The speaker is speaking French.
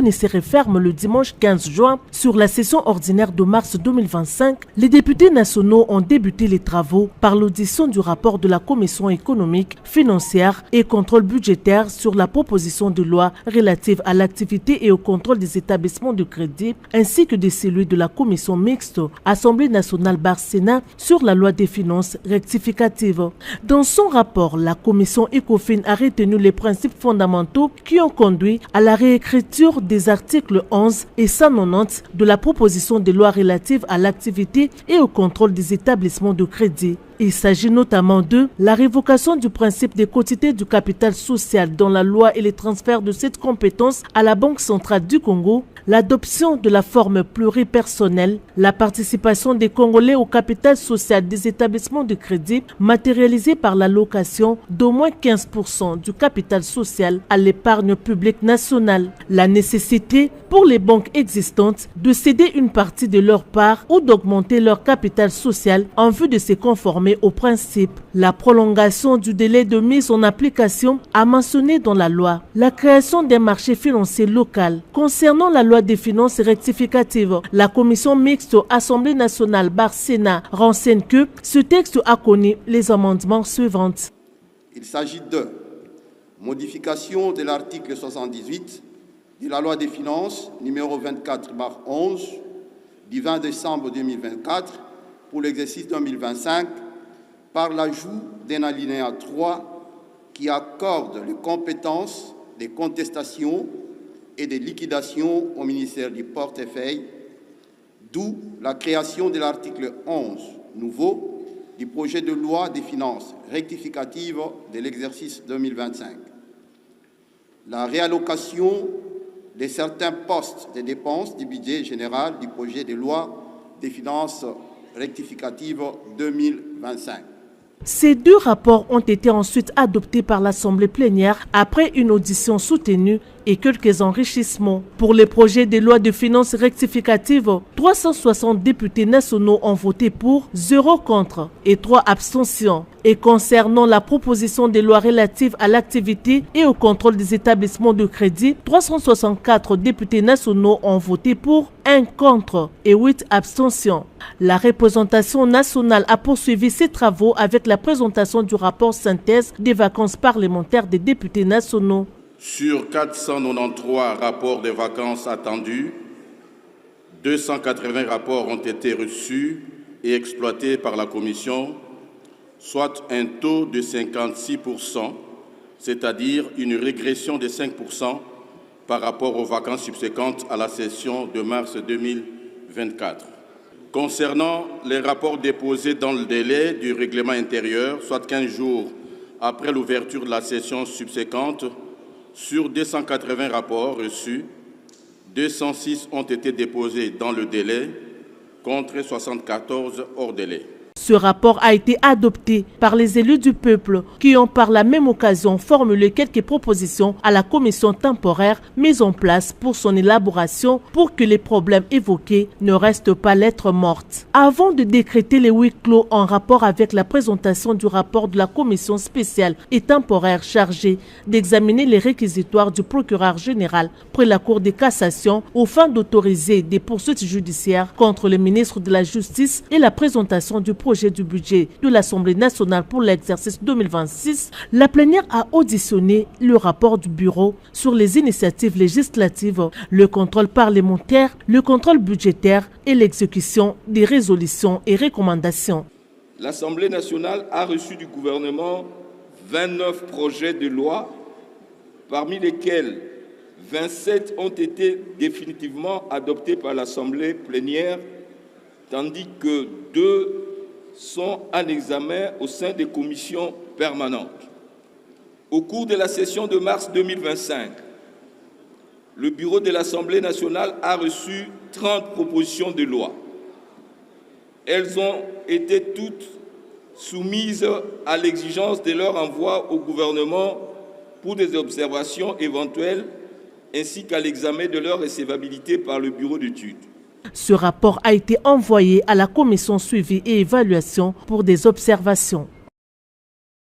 plénicière ferme le dimanche 15 juin. Sur la session ordinaire de mars 2025, les députés nationaux ont débuté les travaux par l'audition du rapport de la Commission économique, financière et contrôle budgétaire sur la proposition de loi relative à l'activité et au contrôle des établissements de crédit, ainsi que de celui de la Commission mixte Assemblée nationale Sénat sur la loi des finances rectificative. Dans son rapport, la Commission ECOFIN a retenu les principes fondamentaux qui ont conduit à la réécriture des articles 11 et 190 de la proposition de loi relative à l'activité et au contrôle des établissements de crédit. Il s'agit notamment de la révocation du principe des quotités du capital social dans la loi et les transferts de cette compétence à la Banque centrale du Congo, l'adoption de la forme pluripersonnelle, la participation des Congolais au capital social des établissements de crédit matérialisée par l'allocation d'au moins 15% du capital social à l'épargne publique nationale, la nécessité pour les banques existantes de céder une partie de leur part ou d'augmenter leur capital social en vue de se conformer au principe, la prolongation du délai de mise en application a mentionné dans la loi, la création d'un marché financier local. Concernant la loi des finances rectificatives, la commission mixte Assemblée nationale Sénat renseigne que ce texte a connu les amendements suivants. Il s'agit de modification de l'article 78 de la loi des finances numéro 24/11 du 20 décembre 2024 pour l'exercice 2025 par l'ajout d'un alinéa 3 qui accorde les compétences des contestations et des liquidations au ministère du portefeuille, d'où la création de l'article 11 nouveau du projet de loi des finances rectificative de l'exercice 2025. La réallocation de certains postes de dépenses du budget général du projet de loi des finances rectificative 2025. Ces deux rapports ont été ensuite adoptés par l'Assemblée plénière après une audition soutenue et quelques enrichissements. Pour les projets de loi de finances rectificatives, 360 députés nationaux ont voté pour, 0 contre et 3 abstentions. Et concernant la proposition de loi relative à l'activité et au contrôle des établissements de crédit, 364 députés nationaux ont voté pour, 1 contre et 8 abstentions. La représentation nationale a poursuivi ses travaux avec la présentation du rapport synthèse des vacances parlementaires des députés nationaux. Sur 493 rapports de vacances attendus, 280 rapports ont été reçus et exploités par la Commission, soit un taux de 56%, c'est-à-dire une régression de 5% par rapport aux vacances subséquentes à la session de mars 2024. Concernant les rapports déposés dans le délai du règlement intérieur, soit 15 jours après l'ouverture de la session subséquente, sur 280 rapports reçus, 206 ont été déposés dans le délai, contre 74 hors délai. Ce rapport a été adopté par les élus du peuple qui ont par la même occasion formulé quelques propositions à la commission temporaire mise en place pour son élaboration pour que les problèmes évoqués ne restent pas lettre morte. Avant de décréter les huis clos en rapport avec la présentation du rapport de la commission spéciale et temporaire chargée d'examiner les réquisitoires du procureur général près la Cour de cassation aux fins d'autoriser des poursuites judiciaires contre le ministre de la Justice et la présentation du projet du budget de l'Assemblée nationale pour l'exercice 2026, la plénière a auditionné le rapport du bureau sur les initiatives législatives, le contrôle parlementaire, le contrôle budgétaire et l'exécution des résolutions et recommandations. L'Assemblée nationale a reçu du gouvernement 29 projets de loi, parmi lesquels 27 ont été définitivement adoptés par l'Assemblée plénière, tandis que 2 sont en examen au sein des commissions permanentes. Au cours de la session de mars 2025, le bureau de l'Assemblée nationale a reçu 30 propositions de loi. Elles ont été toutes soumises à l'exigence de leur envoi au gouvernement pour des observations éventuelles ainsi qu'à l'examen de leur recevabilité par le bureau d'études. Ce rapport a été envoyé à la commission suivi et évaluation pour des observations.